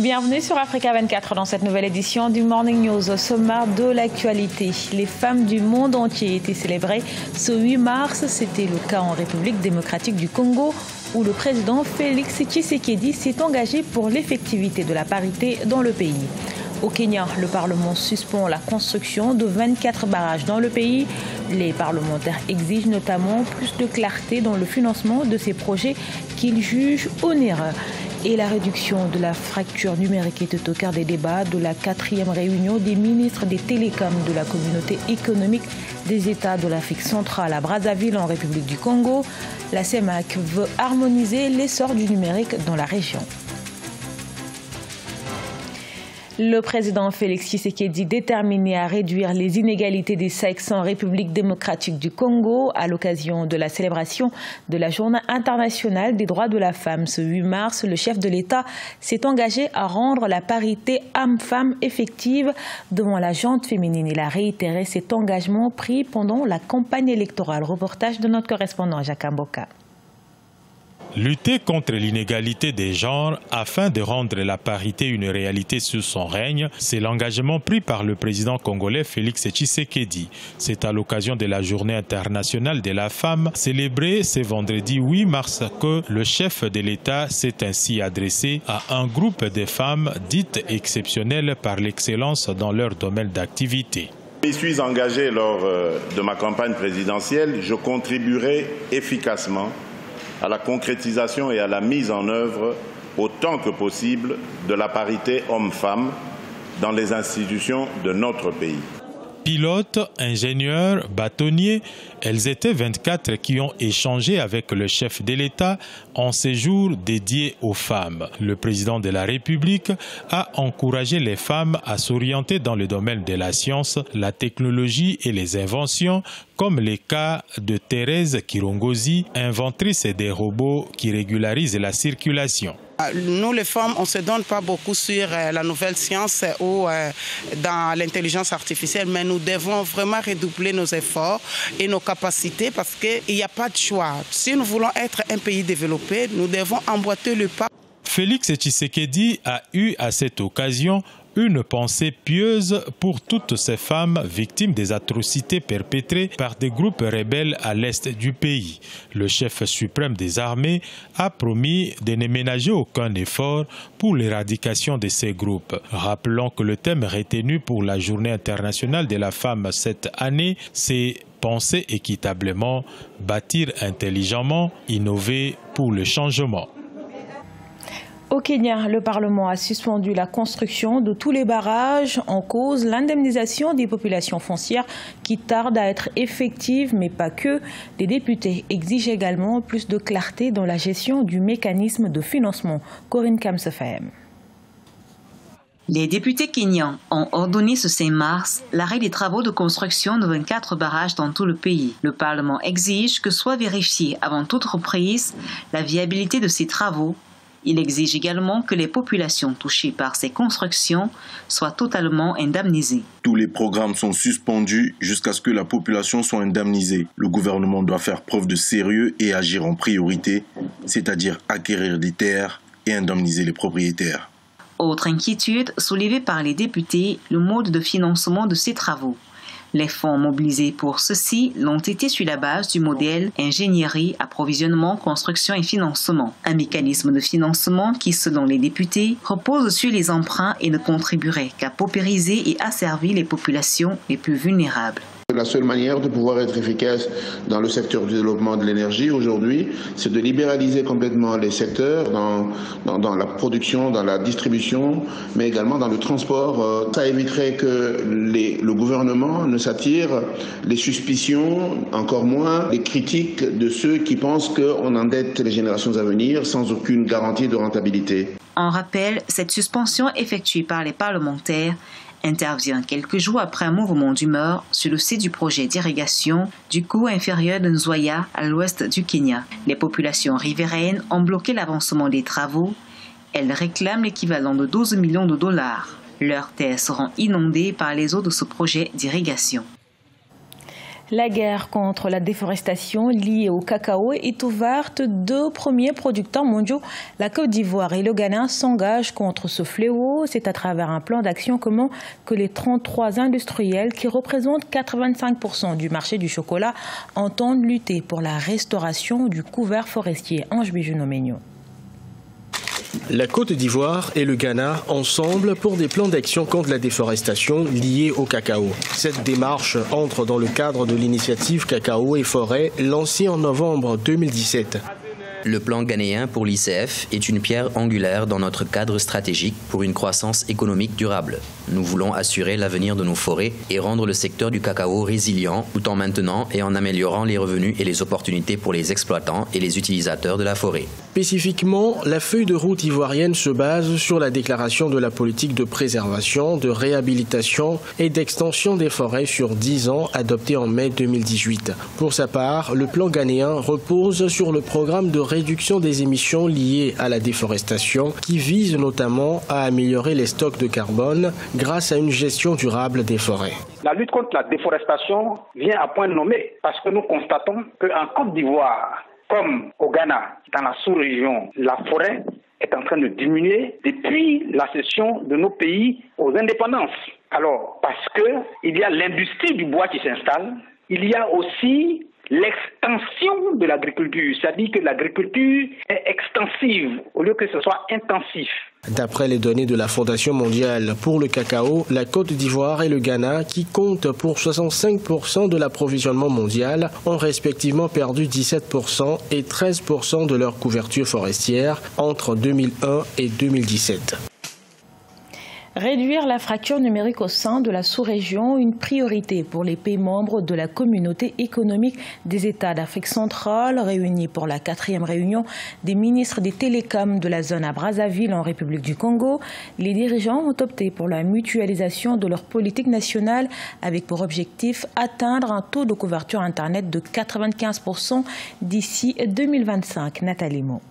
Bienvenue sur Africa 24 dans cette nouvelle édition du Morning News. Au sommaire de l'actualité, les femmes du monde entier étaient célébrées ce 8 mars. C'était le cas en République démocratique du Congo où le président Félix Tshisekedi s'est engagé pour l'effectivité de la parité dans le pays. Au Kenya, le Parlement suspend la construction de 24 barrages dans le pays. Les parlementaires exigent notamment plus de clarté dans le financement de ces projets qu'ils jugent onéreux. Et la réduction de la fracture numérique était au cœur des débats de la 4e réunion des ministres des télécoms de la communauté économique des États de l'Afrique centrale à Brazzaville en République du Congo. La CEMAC veut harmoniser l'essor du numérique dans la région. Le président Félix Tshisekedi déterminé à réduire les inégalités des sexes en République démocratique du Congo à l'occasion de la célébration de la Journée internationale des droits de la femme. Ce 8 mars, le chef de l'État s'est engagé à rendre la parité homme-femme effective devant la gente féminine. Il a réitéré cet engagement pris pendant la campagne électorale. Reportage de notre correspondant Jacques Mboka. Lutter contre l'inégalité des genres afin de rendre la parité une réalité sous son règne, c'est l'engagement pris par le président congolais Félix Tshisekedi. C'est à l'occasion de la Journée internationale de la femme célébrée ce vendredi 8 mars que le chef de l'État s'est ainsi adressé à un groupe de femmes dites exceptionnelles par l'excellence dans leur domaine d'activité. Je m'y suis engagé lors de ma campagne présidentielle. Je contribuerai efficacement à la concrétisation et à la mise en œuvre, autant que possible, de la parité homme-femme dans les institutions de notre pays. Pilotes, ingénieurs, bâtonniers, elles étaient 24 qui ont échangé avec le chef de l'État en séjour dédié aux femmes. Le président de la République a encouragé les femmes à s'orienter dans le domaine de la science, la technologie et les inventions, comme le cas de Thérèse Kirongozi, inventrice des robots qui régularisent la circulation. Nous, les femmes, on ne se donne pas beaucoup sur la nouvelle science ou dans l'intelligence artificielle, mais nous devons vraiment redoubler nos efforts et nos capacités parce qu'il n'y a pas de choix. Si nous voulons être un pays développé, nous devons emboîter le pas. Félix Tshisekedi a eu à cette occasion une pensée pieuse pour toutes ces femmes victimes des atrocités perpétrées par des groupes rebelles à l'est du pays. Le chef suprême des armées a promis de ne ménager aucun effort pour l'éradication de ces groupes. Rappelons que le thème retenu pour la Journée internationale de la femme cette année, c'est penser équitablement, bâtir intelligemment, innover pour le changement. Au Kenya, le Parlement a suspendu la construction de tous les barrages en cause l'indemnisation des populations foncières qui tarde à être effective, mais pas que. Les députés exigent également plus de clarté dans la gestion du mécanisme de financement. Corinne Kamsefem. Les députés kenyans ont ordonné ce 5 mars l'arrêt des travaux de construction de 24 barrages dans tout le pays. Le Parlement exige que soit vérifiée avant toute reprise la viabilité de ces travaux. Il exige également que les populations touchées par ces constructions soient totalement indemnisées. Tous les programmes sont suspendus jusqu'à ce que la population soit indemnisée. Le gouvernement doit faire preuve de sérieux et agir en priorité, c'est-à-dire acquérir des terres et indemniser les propriétaires. Autre inquiétude soulevée par les députés, le mode de financement de ces travaux. Les fonds mobilisés pour ceci l'ont été sur la base du modèle ingénierie, approvisionnement, construction et financement. Un mécanisme de financement qui, selon les députés, repose sur les emprunts et ne contribuerait qu'à paupériser et asservir les populations les plus vulnérables. La seule manière de pouvoir être efficace dans le secteur du développement de l'énergie aujourd'hui, c'est de libéraliser complètement les secteurs dans la production, dans la distribution, mais également dans le transport. Ça éviterait que le gouvernement ne s'attire les suspicions, encore moins les critiques de ceux qui pensent qu'on endette les générations à venir sans aucune garantie de rentabilité. En rappel, cette suspension effectuée par les parlementaires intervient quelques jours après un mouvement d'humeur sur le site du projet d'irrigation du cours inférieur de Nzoia à l'ouest du Kenya. Les populations riveraines ont bloqué l'avancement des travaux. Elles réclament l'équivalent de 12 millions de dollars. Leurs terres seront inondées par les eaux de ce projet d'irrigation. La guerre contre la déforestation liée au cacao est ouverte. 2 premiers producteurs mondiaux, la Côte d'Ivoire et le Ghana, s'engagent contre ce fléau. C'est à travers un plan d'action commun que les 33 industriels, qui représentent 85% du marché du chocolat, entendent lutter pour la restauration du couvert forestier. Ange Bijouno-Ménio. La Côte d'Ivoire et le Ghana ensemble pour des plans d'action contre la déforestation liés au cacao. Cette démarche entre dans le cadre de l'initiative Cacao et Forêt lancée en novembre 2017. Le plan ghanéen pour l'ICF est une pierre angulaire dans notre cadre stratégique pour une croissance économique durable. Nous voulons assurer l'avenir de nos forêts et rendre le secteur du cacao résilient tout en maintenant et en améliorant les revenus et les opportunités pour les exploitants et les utilisateurs de la forêt. Spécifiquement, la feuille de route ivoirienne se base sur la déclaration de la politique de préservation, de réhabilitation et d'extension des forêts sur 10 ans adoptée en mai 2018. Pour sa part, le plan ghanéen repose sur le programme de réduction des émissions liées à la déforestation qui vise notamment à améliorer les stocks de carbone grâce à une gestion durable des forêts. La lutte contre la déforestation vient à point nommé parce que nous constatons qu'en Côte d'Ivoire, comme au Ghana, dans la sous-région, la forêt est en train de diminuer depuis la cession de nos pays aux indépendances. Alors, parce qu'il y a l'industrie du bois qui s'installe, il y a aussi l'extension de l'agriculture, c'est-à-dire que l'agriculture est extensive au lieu que ce soit intensif. D'après les données de la Fondation mondiale pour le cacao, la Côte d'Ivoire et le Ghana, qui comptent pour 65% de l'approvisionnement mondial, ont respectivement perdu 17% et 13% de leur couverture forestière entre 2001 et 2017. Réduire la fracture numérique au sein de la sous-région, une priorité pour les pays membres de la communauté économique des États d'Afrique centrale, réunis pour la 4e réunion des ministres des télécoms de la zone à Brazzaville en République du Congo. Les dirigeants ont opté pour la mutualisation de leur politique nationale avec pour objectif atteindre un taux de couverture Internet de 95% d'ici 2025. Nathalie Mo.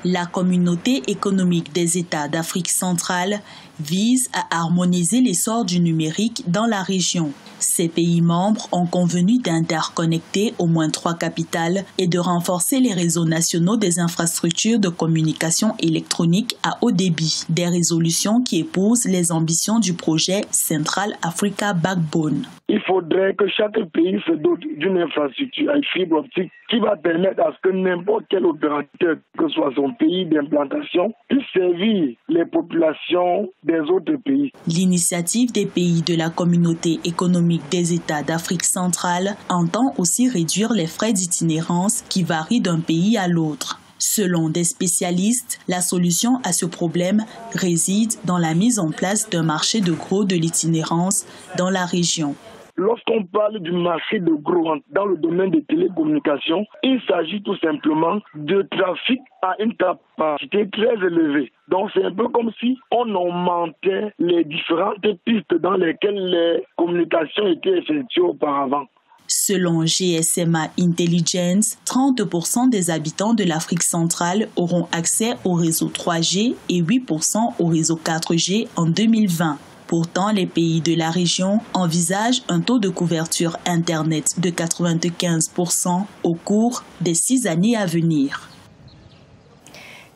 La communauté économique des États d'Afrique centrale vise à harmoniser l'essor du numérique dans la région. Ces pays membres ont convenu d'interconnecter au moins 3 capitales et de renforcer les réseaux nationaux des infrastructures de communication électronique à haut débit. Des résolutions qui épousent les ambitions du projet Central Africa Backbone. Il faudrait que chaque pays se dote d'une infrastructure à fibre optique qui va permettre à ce que n'importe quel opérateur, que soit son pays d'implantation, puisse servir les populations des autres pays. L'initiative des pays de la communauté économique des États d'Afrique centrale entend aussi réduire les frais d'itinérance qui varient d'un pays à l'autre. Selon des spécialistes, la solution à ce problème réside dans la mise en place d'un marché de gros de l'itinérance dans la région. Lorsqu'on parle du marché de gros dans le domaine des télécommunications, il s'agit tout simplement de trafic à une capacité très élevée. Donc c'est un peu comme si on augmentait les différentes pistes dans lesquelles les communications étaient effectuées auparavant. Selon GSMA Intelligence, 30% des habitants de l'Afrique centrale auront accès au réseau 3G et 8% au réseau 4G en 2020. Pourtant, les pays de la région envisagent un taux de couverture Internet de 95% au cours des 6 années à venir.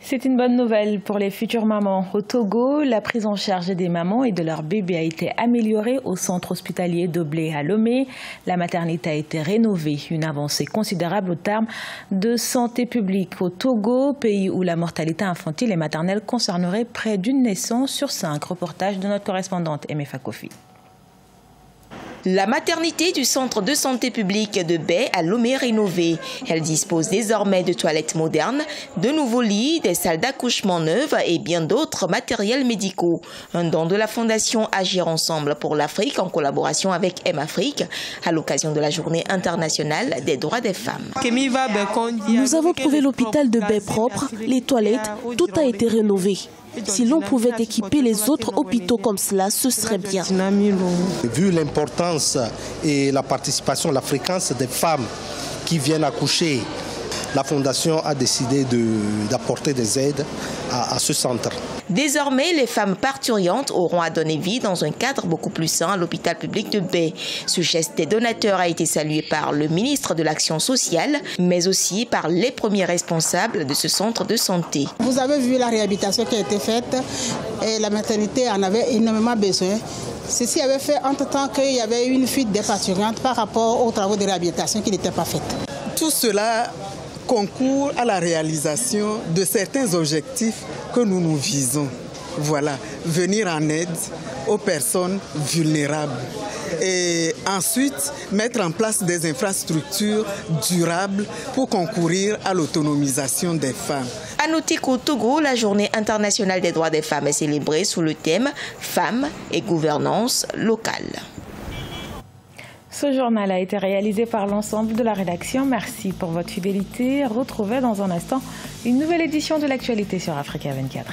C'est une bonne nouvelle pour les futures mamans. Au Togo, la prise en charge des mamans et de leurs bébés a été améliorée au centre hospitalier de Blé à Lomé. La maternité a été rénovée, une avancée considérable au terme de santé publique. Au Togo, pays où la mortalité infantile et maternelle concernerait près d'une naissance sur 5. Reportage de notre correspondante Emefa Kofi. La maternité du centre de santé publique de Baie à Lomé rénovée. Elle dispose désormais de toilettes modernes, de nouveaux lits, des salles d'accouchement neuves et bien d'autres matériels médicaux. Un don de la fondation Agir Ensemble pour l'Afrique en collaboration avec M-Afrique à l'occasion de la Journée internationale des droits des femmes. Nous avons trouvé l'hôpital de Baie propre, les toilettes, tout a été rénové. Si l'on pouvait équiper les autres hôpitaux comme cela, ce serait bien. Vu l'importance et la participation, la fréquence des femmes qui viennent accoucher la Fondation a décidé d'apporter des aides à ce centre. Désormais, les femmes parturientes auront à donner vie dans un cadre beaucoup plus sain à l'hôpital public de Baie. Ce geste des donateurs a été salué par le ministre de l'Action sociale, mais aussi par les premiers responsables de ce centre de santé. Vous avez vu la réhabilitation qui a été faite et la maternité en avait énormément besoin. Ceci avait fait entre-temps qu'il y avait une fuite des parturientes par rapport aux travaux de réhabilitation qui n'étaient pas faits. Tout cela concourt à la réalisation de certains objectifs que nous nous visons. Voilà, venir en aide aux personnes vulnérables et ensuite mettre en place des infrastructures durables pour concourir à l'autonomisation des femmes. À noter qu'au Togo, la Journée internationale des droits des femmes est célébrée sous le thème « Femmes et gouvernance locale ». Ce journal a été réalisé par l'ensemble de la rédaction. Merci pour votre fidélité. Retrouvez dans un instant une nouvelle édition de l'actualité sur Africa 24.